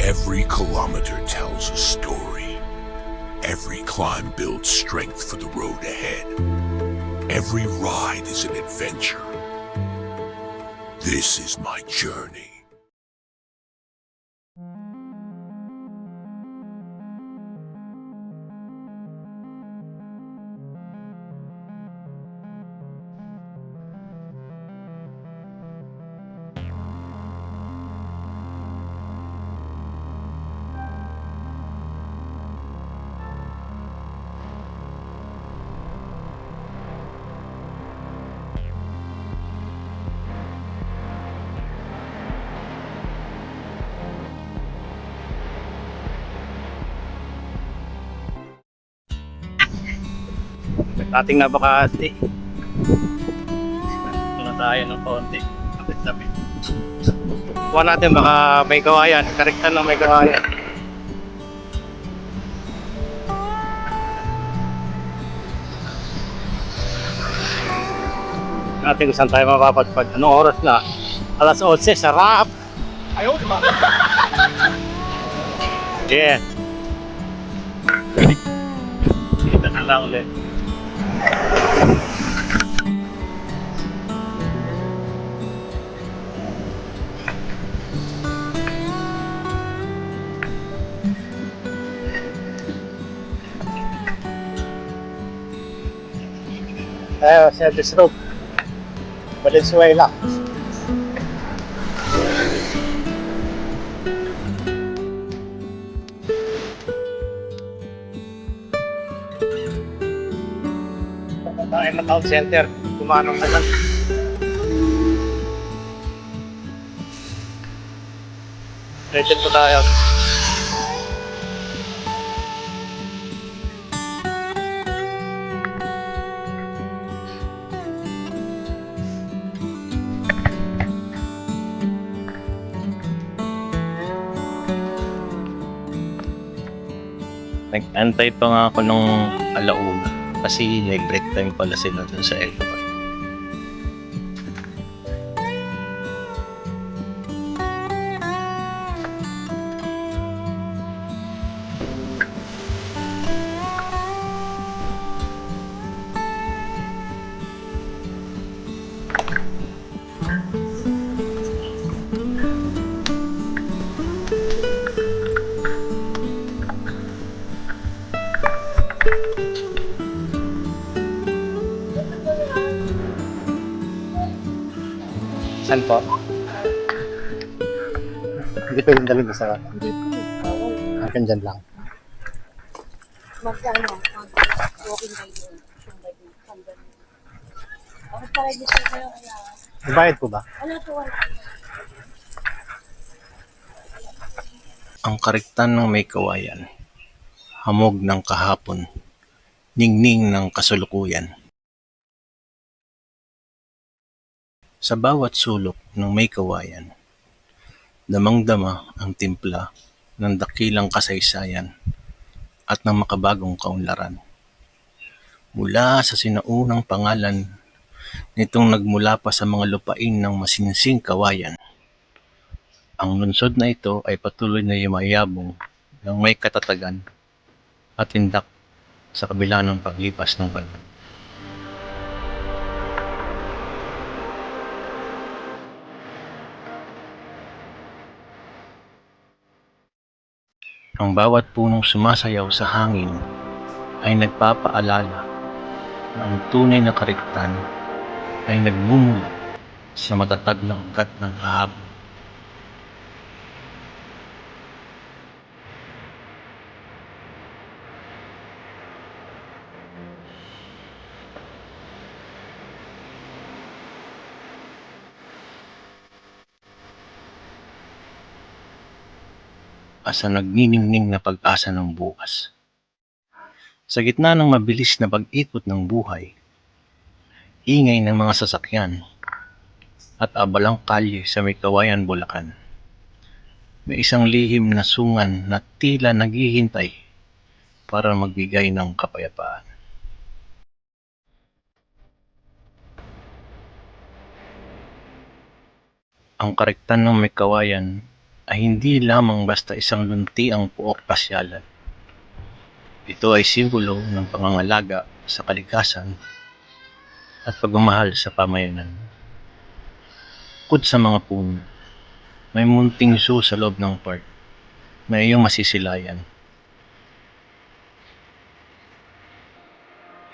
Every kilometer tells a story. Every climb builds strength for the road ahead. Every ride is an adventure. This is my journey. Ating napakahati. Ito na tayo ng konti. Tapit-tapit. Kuha natin baka may kawayan. Karektan na may kawayan. Natin kung saan tayo mapapadpad. Anong oras na? Alas 11. Sarap! Ayaw, diba? Yeah. Kita na lang ulit. Service road Valenzuela. Tayo na town center, kumanong na lang. Ready po tayo. Nag-antay pa nga ako nung alauna kasi may break time pala sila dun sa Eco Park. Saan po? Hindi pwedeng dalhin sa hanggang dyan lang. Magkano? Walking by yun. Bakit pa register kayo kaya? Bayad po ba? Ano to? Ang karektan ng may kawayan, hamog ng kahapon, ningning ng kasulukuyan. Sa bawat sulok ng may kawayan, damang-dama ang timpla ng dakilang kasaysayan at ng makabagong kaunlaran. Mula sa sinaunang pangalan nitong nagmula pa sa mga lupain ng masinsing kawayan, ang lungsod na ito ay patuloy na yumayabong ng may katatagan at tindak sa kabila ng paglipas ng panahon. Ang bawat punong sumasayaw sa hangin ay nagpapaalala na ang tunay na karektan ay nagmumula sa matatag na ugat ng kahapon. Asa nagniningning na pag-asa ng bukas. Sa gitna ng mabilis na pag-ikot ng buhay, ingay ng mga sasakyan, at abalang kalye sa may kawayan Bulacan, may isang lihim na sungan na tila naghihintay para magbigay ng kapayapaan. Ang karektan ng may kawayan ay hindi lamang basta isang luntiang puok pasyalan. Ito ay simbolo ng pangangalaga sa kalikasan at pagmamahal sa pamayanan. Bukod sa mga puno, may munting zoo sa loob ng park na iyong masisilayan.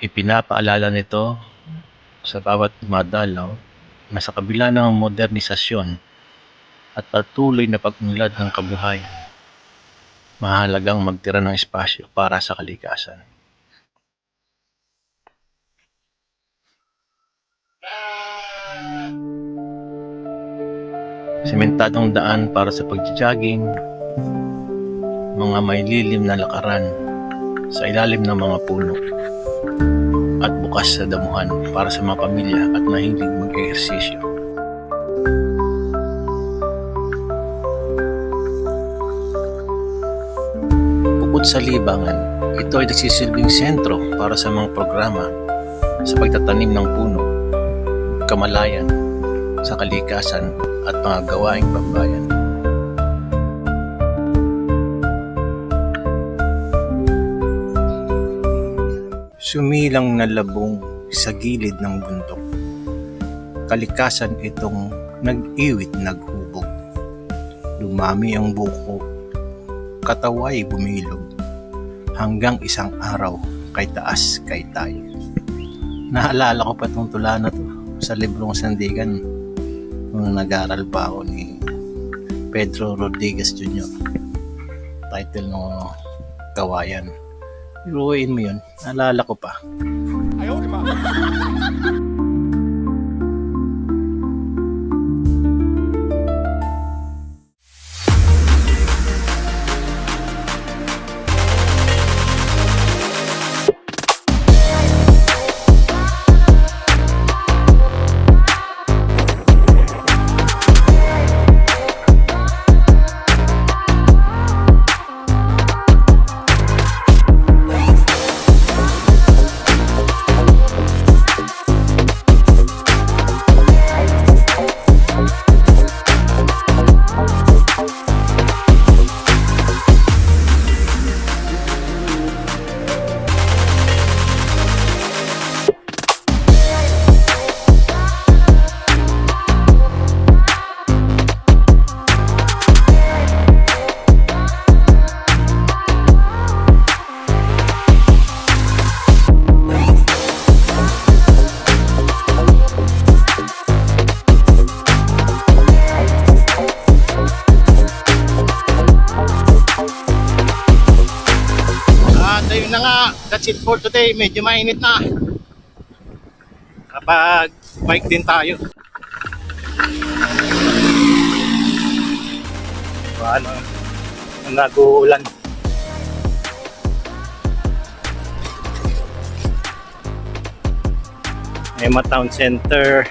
Ipinapaalala nito sa bawat dumadalaw na sa kabila ng modernisasyon at patuloy na pag-unlad ng kabuhayan, mahalagang magtira ng espasyo para sa kalikasan. Sementadong daan para sa pagja-jogging, mga may lilim na lakaran sa ilalim ng mga puno, at bukas sa damuhan para sa mga pamilya at mahilig mag-ehersisyo. Bukod sa libangan, ito ay nagsisilbing sentro para sa mga programa sa pagtatanim ng puno, kamalayan, sa kalikasan at mga gawaing pambayan. Sumilang na labong sa gilid ng bundok. Kalikasan itong nag-iwit naghubog. Lumami ang buko, kataway bumilog, hanggang isang araw kay taas kay tayo. Naalala ko pa itong tula na to sa librong Sandigan nung nag-aaral pa ako ni Pedro Rodriguez Jr. Title ng Kawayan. Iruin mo yun, naalala ko pa. Ayaw, di ba? Ayun na nga, that's it for today. Medyo mainit na kapag bike din tayo. Paano nag-uulan. Ema Town Center,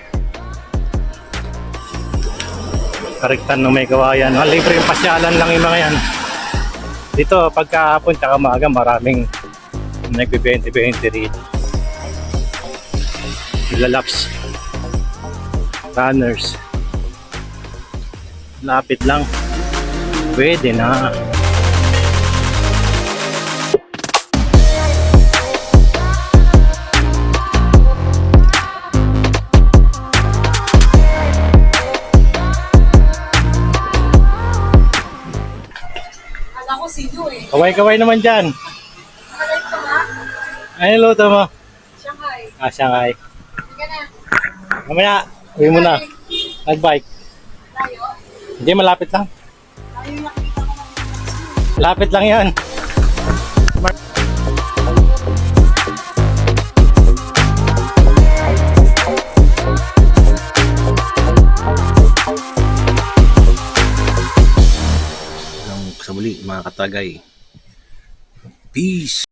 Karektan ng May Kawayan. Libre yung pasyalan lang yung mga yan. Dito pagkahapon tsaka maaga maraming nagbe-20-20 rito. Lalaps, runners. Lapit lang. Pwede na. Ako sino eh. Kaway-kaway naman dyan. Nakalive ko nga. Ano luto mo? Shanghai. Shanghai. Sige na. Mamaya, uwi mo na. Nag-bike. Tayo. Hindi, malapit lang. Tayo yung nakita ko ng Lapit lang yan. Sa muli mga katagay. Peace!